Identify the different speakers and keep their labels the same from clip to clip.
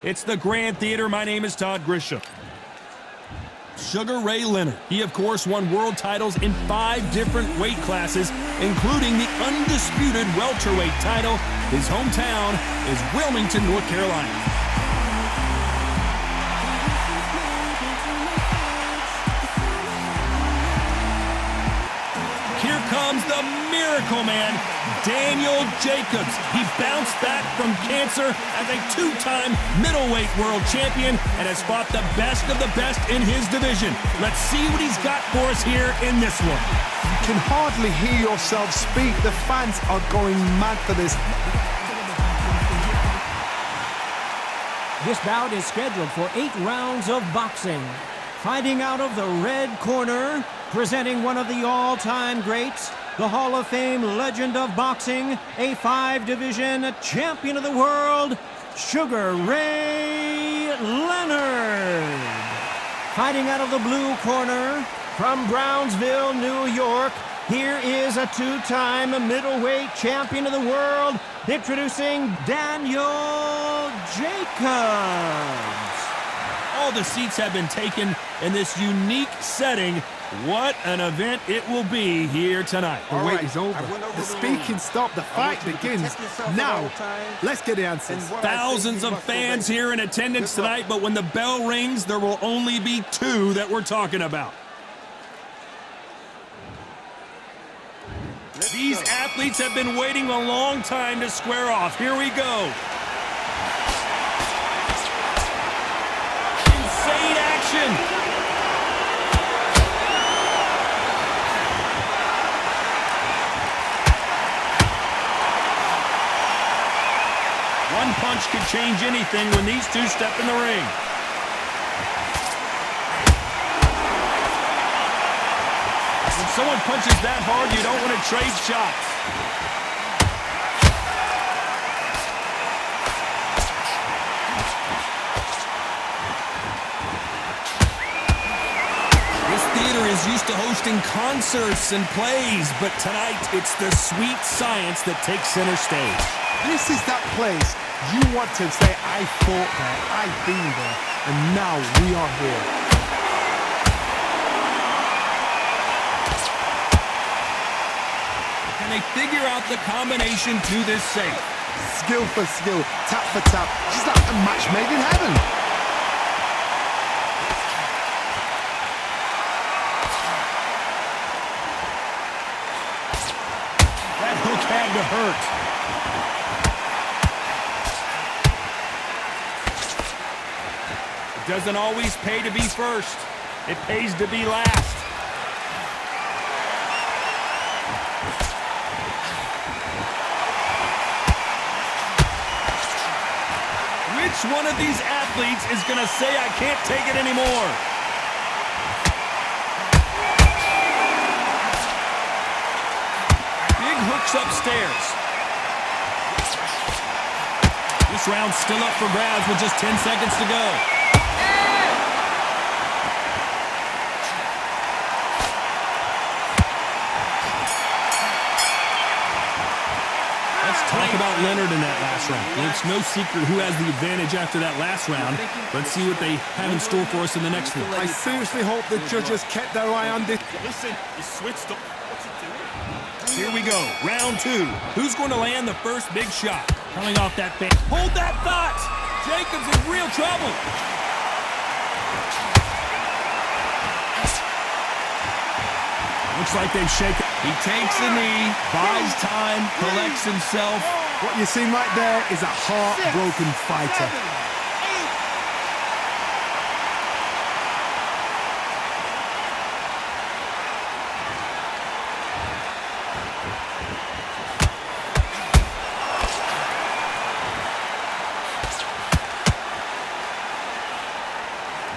Speaker 1: It's the Grand Theater. My name is Todd Grisham. Sugar Ray Leonard. He, of course, won world titles in 5 different weight classes, including the undisputed welterweight title. His hometown is Wilmington, North Carolina. Here comes the Miracle Man, Daniel Jacobs. He bounced back from cancer as a 2-time middleweight world champion and has fought the best of the best in his division. Let's see what he's got for us here in this one.
Speaker 2: You can hardly hear yourself speak. The fans are going mad for this.
Speaker 3: This bout is scheduled for 8 rounds of boxing. Fighting out of the red corner, presenting one of the all-time greats, the Hall of Fame legend of boxing, a 5-division champion of the world, Sugar Ray Leonard. Fighting out of the blue corner, from Brownsville, New York, here is a 2-time middleweight champion of the world, introducing Daniel Jacobs.
Speaker 1: All the seats have been taken in this unique setting. What an event it will be here tonight.
Speaker 2: The wait is over. The speaking stopped. The fight begins. Now, let's get the answers.
Speaker 1: Thousands of fans here in attendance tonight, but when the bell rings, there will only be 2 that we're talking about. These athletes have been waiting a long time to square off. Here we go. Insane action. One punch could change anything when these 2 step in the ring. When someone punches that hard, you don't want to trade shots. This theater is used to hosting concerts and plays, but tonight it's the sweet science that takes center stage.
Speaker 2: This is that place you want to say, I fought there, I've been there, and now we are here.
Speaker 1: Can they figure out the combination to this safe?
Speaker 2: Skill for skill, tap for tap, just like a match made in heaven.
Speaker 1: That hook had to hurt. It doesn't always pay to be first. It pays to be last. Which one of these athletes is going to say, I can't take it anymore? Big hooks upstairs. This round's still up for grabs with just 10 seconds to go. Talk about Leonard in that last round. It's no secret who has the advantage after that last round. Let's see what they have in store for us in the next one.
Speaker 2: I seriously hope the judges kept their eye on this.
Speaker 4: Listen, you switched up. What's he doing?
Speaker 1: Here we go, round 2. Who's going to land the first big shot? Coming off that face. Hold that thought! Jacobs in real trouble. Looks like they've shaken. He takes the knee, buys time, collects himself.
Speaker 2: What you're seeing right there is a heartbroken fighter.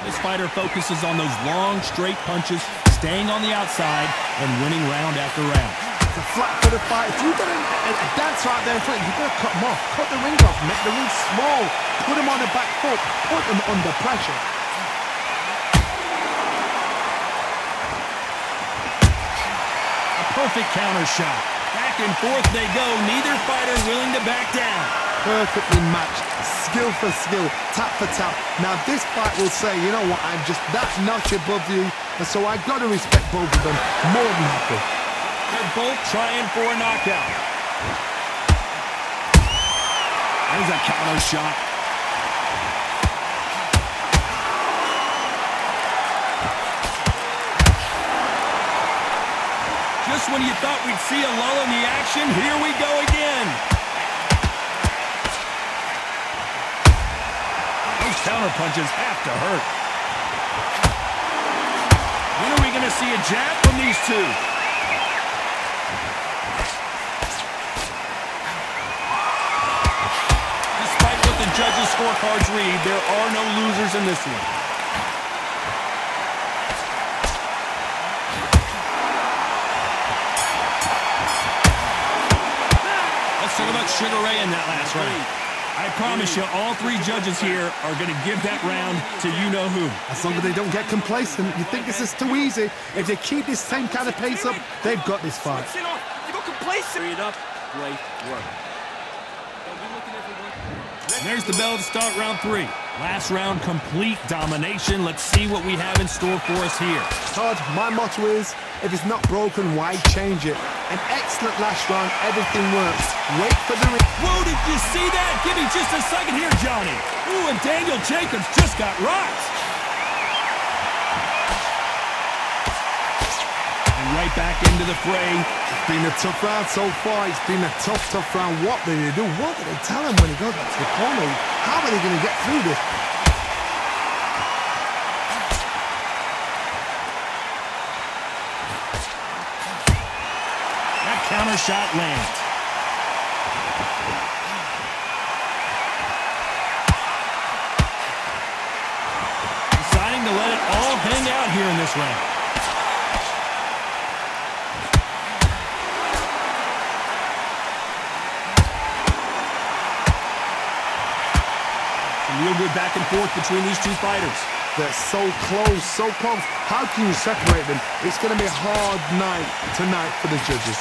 Speaker 1: This fighter focuses on those long, straight punches, staying on the outside and winning round after round.
Speaker 2: It's a flat-footed fight. If you've got a dancer out there in front, you've got to cut him off. Cut the ring off, make the ring small. Put him on the back foot. Put him under pressure.
Speaker 1: A perfect counter shot. Back and forth they go. Neither fighter willing to back down.
Speaker 2: perfectly matched, skill for skill, tap for tap. Now this fight will say, you know what, I'm just that notch above you, and so I got to respect both of them more than happy.
Speaker 1: They're both trying for a knockout. There's a counter shot. Just when you thought we'd see a lull in the action, here we go again. Those counter punches have to hurt. When are we going to see a jab from these two? Despite what the judges' scorecards read, there are no losers in this one. Let's talk about Sugar Ray in that last round. I promise you, all three judges here are going to give that round to you-know-who.
Speaker 2: As long as they don't get complacent, you think this is too easy. If they keep this same kind of pace up, they've got this fight.
Speaker 4: You got complacent. Read up. Great work. Don't be looking everyone.
Speaker 1: There's the bell to start round 3. Last round, complete domination. Let's see what we have in store for us here.
Speaker 2: Todd, my motto is, if it's not broken, why change it? An excellent last round, everything works. Wait for the...
Speaker 1: Whoa, did you see that? Give me just a second here, Johnny. Ooh, and Daniel Jacobs just got rocked. And right back into the fray.
Speaker 2: It's been a tough round so far. It's been a tough round. What did they do? What did they tell him when he goes back to the corner? How are they going to get through this?
Speaker 1: That counter shot lands. Deciding to let it all hang out here in this round. Real good back and forth between these two fighters.
Speaker 2: They're so close, so close. How can you separate them? It's going to be a hard night tonight for the judges.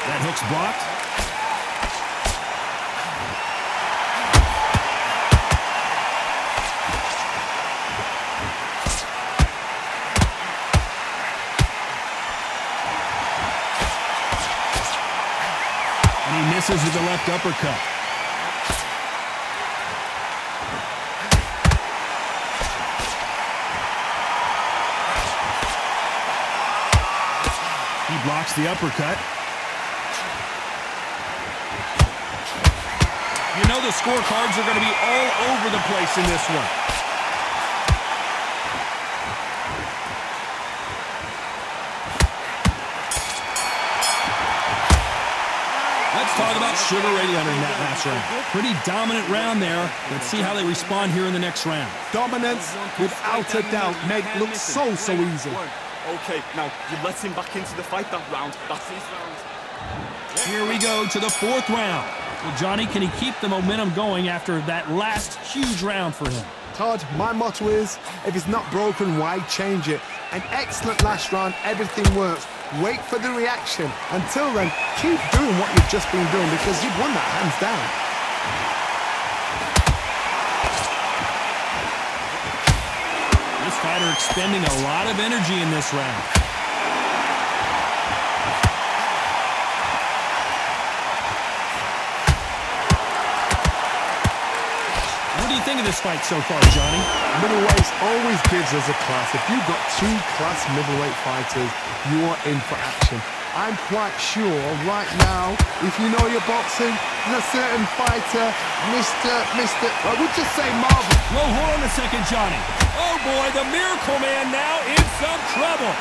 Speaker 1: That hook's blocked. Misses with the left uppercut. He blocks the uppercut. You know the scorecards are going to be all over the place in this one. Let's talk about Sugar Ray Leonard in that last round. Pretty dominant round there. Let's see how they respond here in the next round.
Speaker 2: Dominance, without a doubt, made it look so easy.
Speaker 4: Okay, now you let him back into the fight that round. That's his round.
Speaker 1: Here we go to the 4th round. Well, Johnny, can he keep the momentum going after that last huge round for him?
Speaker 2: Todd, my motto is, if it's not broken, why change it? An excellent last round, everything works. Wait for the reaction. Until then, keep doing what you've just been doing because you've won that hands down.
Speaker 1: This fighter expending a lot of energy in this round. What do you think of this fight so far, Johnny?
Speaker 2: Middleweights always gives us a class. If you've got 2 class middleweight fighters, you are in for action. I'm quite sure right now, if you know your boxing, there's a certain fighter, I would just say Marvin.
Speaker 1: Whoa, hold on a second, Johnny. Oh boy, the Miracle Man now in some trouble.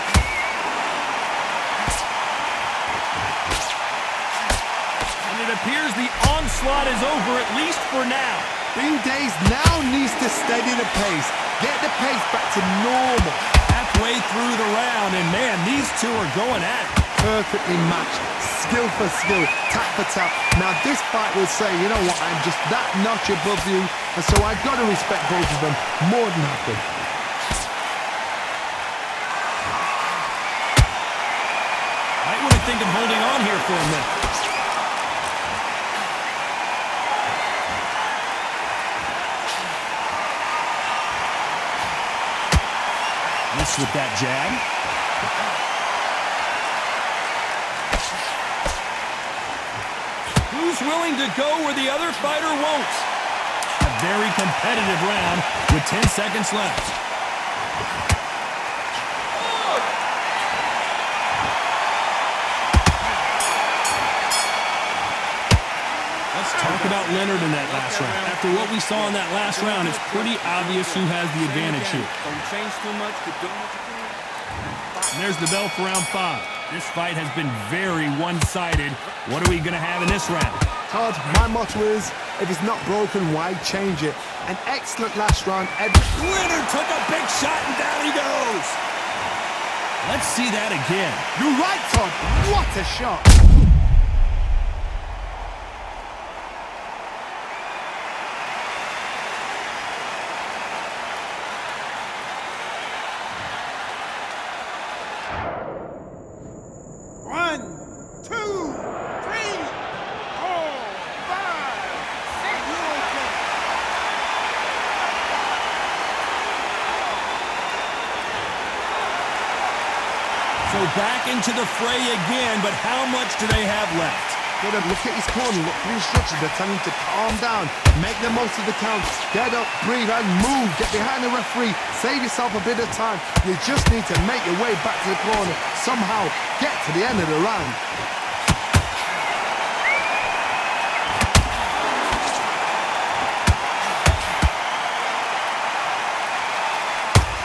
Speaker 1: And it appears the onslaught is over, at least for now.
Speaker 2: Bean Days now needs to steady the pace. Get the pace back to normal.
Speaker 1: Halfway through the round, and man, these two are going at it.
Speaker 2: Perfectly matched, skill for skill, tap for tap. Now this fight will say, you know what, I'm just that notch above you, and so I've got to respect both of them more than happy.
Speaker 1: holding on here for a minute. Missed with that jab. Who's willing to go where the other fighter won't? A very competitive round with 10 seconds left. Let's talk about Leonard in that last round. After what we saw in that last round, it's pretty obvious who has the advantage here.
Speaker 4: Don't change too much. Keep doing what you do.
Speaker 1: And there's the bell for round 5. This fight has been very one-sided. What are we going to have in this round?
Speaker 2: Todd, my motto is, if it's not broken, why change it? An excellent last round.
Speaker 1: Leonard took a big shot and down he goes. Let's see that again.
Speaker 2: You're right, Todd. What a shot.
Speaker 1: So back into the fray again, but how much do they have left?
Speaker 2: Get up, look at his corner, look for the instructions. They're telling him to calm down, make the most of the count. Get up, breathe, and move. Get behind the referee. Save yourself a bit of time. You just need to make your way back to the corner. Somehow get to the end of the round.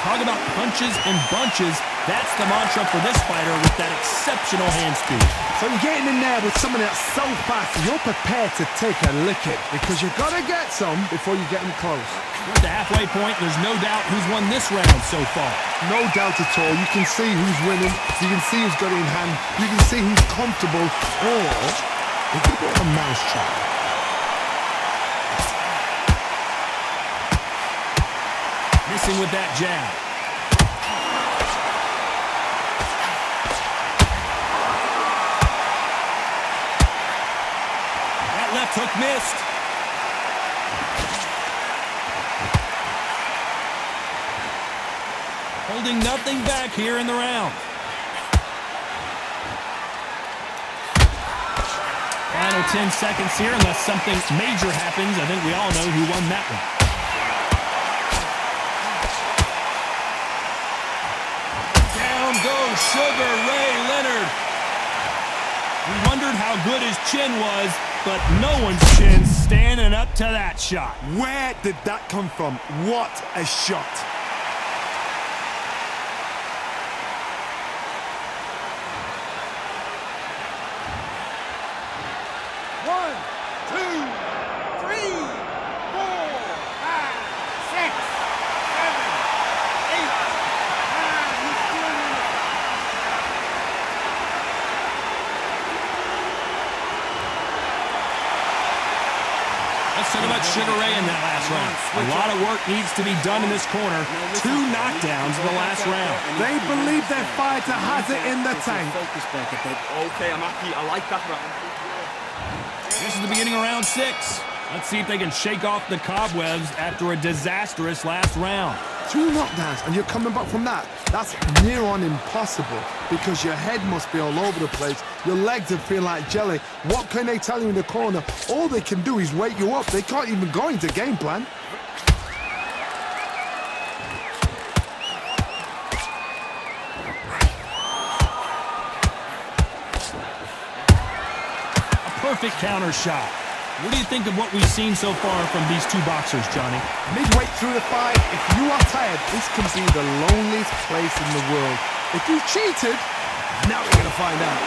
Speaker 1: Talk about punches and bunches. That's the mantra for this fighter with that exceptional hand speed.
Speaker 2: So you're getting in there with someone that's so fast, you're prepared to take a licking because you've got to get some before you get them close.
Speaker 1: We're at the halfway point. There's no doubt who's won this round so far.
Speaker 2: No doubt at all. You can see who's winning. You can see who's got it in hand. You can see who's comfortable. Or it could be a mousetrap.
Speaker 1: Missing with that jab. That left hook missed. Holding nothing back here in the round. Final 10 seconds here, unless something major happens. I think we all know who won that one. Goes Sugar Ray Leonard. We wondered how good his chin was, but no one's chin standing up to that shot.
Speaker 2: Where did that come from? What a shot.
Speaker 5: One, two, three, four, five, six, seven, eight, nine. He's still in it.
Speaker 1: Let's talk about Sugar Ray in that last round. A lot of work needs to be done in this corner. 2 knockdowns in the last round.
Speaker 2: They believe their fighter has it in the tank.
Speaker 4: Focus back at that. Okay, I'm happy. I like that round.
Speaker 1: This is the beginning of round 6. Let's see if they can shake off the cobwebs after a disastrous last round.
Speaker 2: 2 knockdowns and you're coming back from that. That's near on impossible because your head must be all over the place. Your legs will feel like jelly. What can they tell you in the corner? All they can do is wake you up. They can't even go into game plan.
Speaker 1: Perfect counter shot. What do you think of what we've seen so far from these 2 boxers, Johnny?
Speaker 2: Midway through the fight, if you are tired, this can be the loneliest place in the world. If you cheated, now we're going to find out.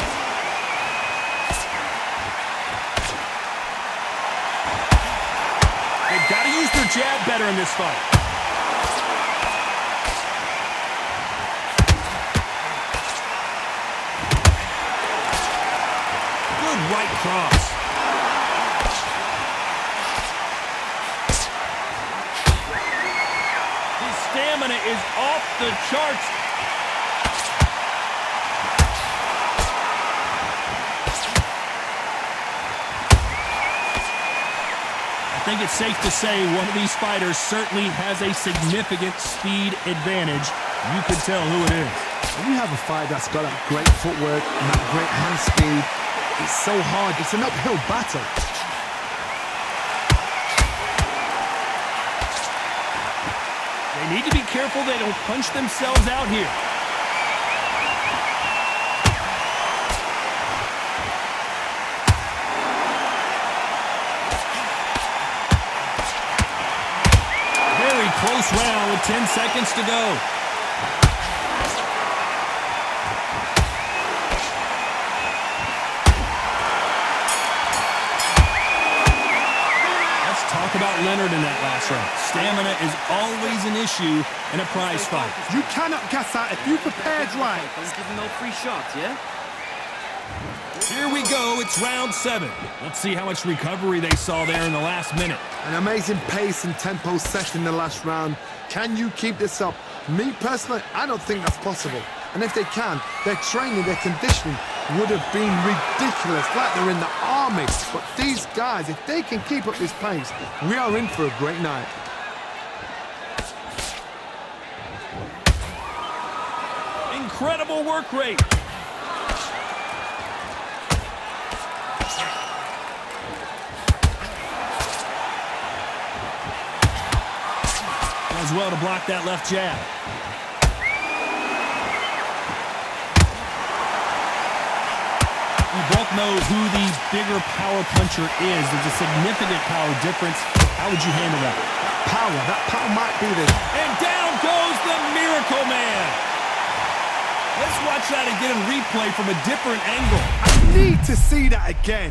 Speaker 1: They've got to use their jab better in this fight. Good right cross. His stamina is off the charts. think it's safe to say one of these fighters certainly has a significant speed advantage. You can tell who it is.
Speaker 2: When you have a fighter that's got that great footwork and that great hand speed, it's so hard. It's an uphill battle.
Speaker 1: They need to be careful they don't punch themselves out here. Very close round with 10 seconds to go. Talk about Leonard in that last round. Stamina is always an issue in a prize fight.
Speaker 2: You cannot gas out if you prepared right.
Speaker 4: Don't give him no free shots, yeah?
Speaker 1: Here we go. It's round 7. Let's see how much recovery they saw there in the last minute.
Speaker 2: An amazing pace and tempo set in the last round. Can you keep this up? Me personally, I don't think that's possible. And if they can, their training, their conditioning would have been ridiculous, like they're in the army. But these guys, if they can keep up this pace, we are in for a great night.
Speaker 1: Incredible work rate. Does well to block that left jab. We both know who the bigger power puncher is. There's a significant power difference. How would you handle that?
Speaker 2: That power might be the...
Speaker 1: And down goes the Miracle Man. Let's watch that and get a replay from a different angle.
Speaker 2: I need to see that again.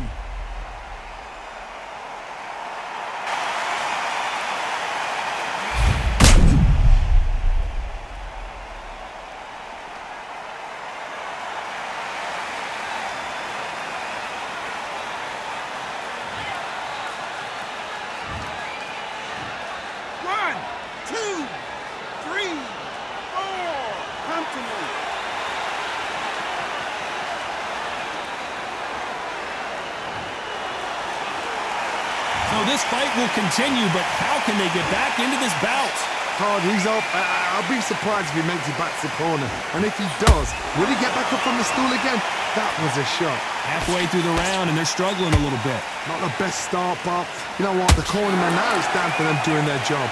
Speaker 1: So this fight will continue, but how can they get back into this bout?
Speaker 2: Todd, he's up. I'll be surprised if he makes it back to the corner. And if he does, will he get back up from the stool again? That was a shot.
Speaker 1: Halfway through the round, and they're struggling a little bit.
Speaker 2: Not the best start, but you know what? The cornerman, now it's down for them doing their job.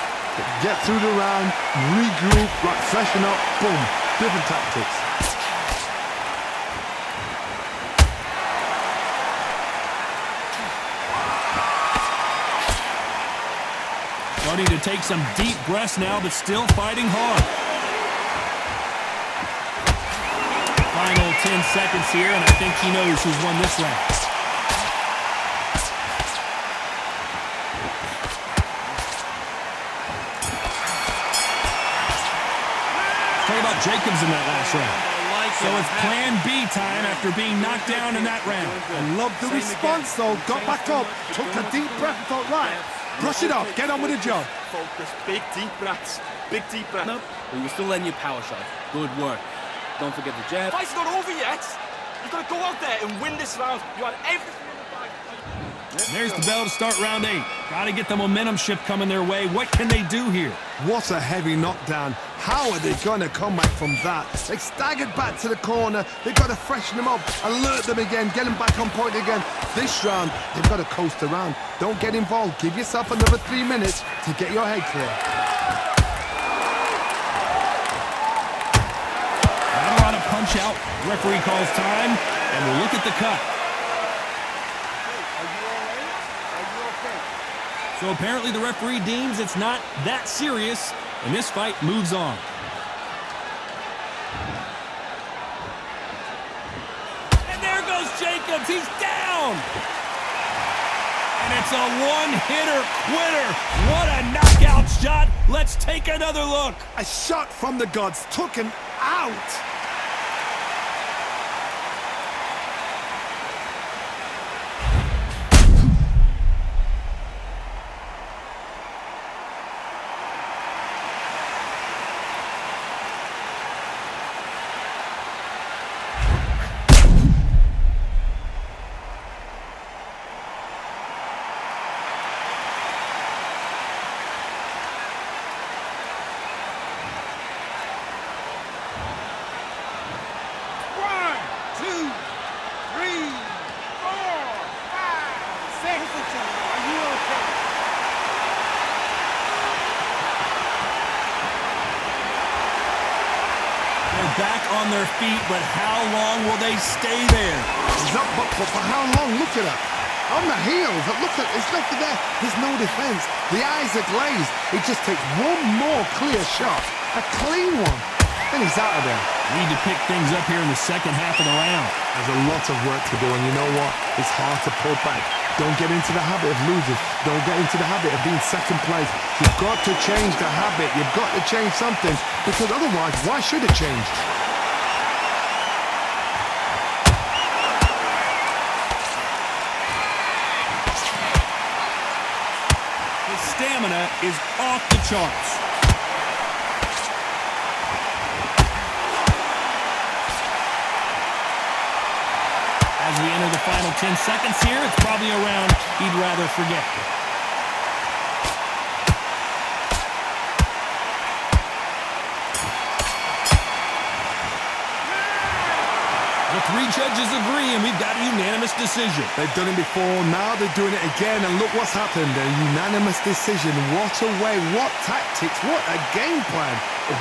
Speaker 2: Get through the round, regroup, right, freshen up, boom. Different tactics.
Speaker 1: Starting to take some deep breaths now, but still fighting hard. Final 10 seconds here, and I think he knows who's won this round. Talk about Jacobs in that last round. So it's plan B time after being knocked down in that round.
Speaker 2: I love the response, though. Got back up, took a deep breath, thought, right, brush it off, get on with the job.
Speaker 4: Focus, big deep breaths. Big deep breaths. No, but you're still letting your power shot. Good work. Don't forget the jab.
Speaker 5: Fight's not over yet. You've got to go out there and win this round. You had everything in the bag.
Speaker 1: There's the bell to start round 8. Got to get the momentum shift coming their way. What can they do here?
Speaker 2: What a heavy knockdown. How are they going to come back from that? They staggered back to the corner. They've got to freshen them up, alert them again, get them back on point again. This round, they've got to coast around. Don't get involved. Give yourself another 3 minutes to get your head clear.
Speaker 1: Not a lot of punch out. Referee calls time, and we'll look at the cut. So apparently the referee deems it's not that serious, and this fight moves on. And there goes Jacobs. He's down. And it's a one-hitter quitter. What a knockout shot. Let's take another look.
Speaker 2: A shot from the gods took him out.
Speaker 1: on their feet, but how long will they stay there?
Speaker 2: He's up, but for how long? Look at her. On the heels. Look at, it's nothing there. There's no defense. The eyes are glazed. It just takes one more clear shot. A clean one. And he's out of there.
Speaker 1: Need to pick things up here in the second half of the round.
Speaker 2: There's a lot of work to do, and you know what? It's hard to pull back. Don't get into the habit of losing. Don't get into the habit of being second place. You've got to change the habit. You've got to change something, because otherwise, why should it change?
Speaker 1: His stamina is off the charts. As we enter the final 10 seconds here, it's probably a round he'd rather forget. The three judges agree, and we've got a unanimous decision.
Speaker 2: They've done it before, now they're doing it again, and look what's happened. A unanimous decision. What a way, what tactics, what a game plan.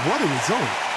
Speaker 2: What a result.